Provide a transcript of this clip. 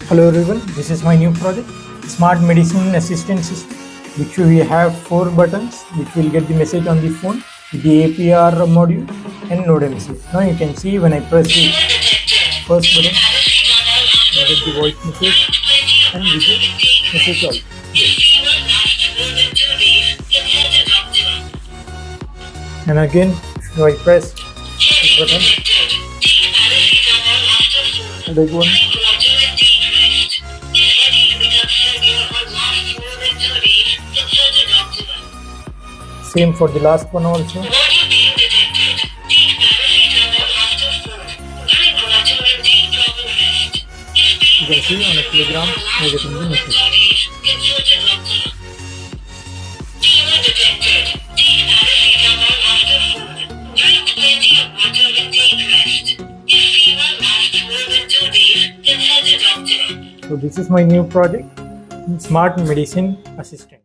Hello everyone, this is my new project, Smart Medicine Assistant System, which we have 4 buttons which will get the message on the phone, the APR module and node message. Now you can see when I press the first button, I get the voice message and video message also. And again, if I press this button, the big one, same for the last one also. You can see on a telegram we're getting the message. So this is my new project, Smart Medicine Assistant.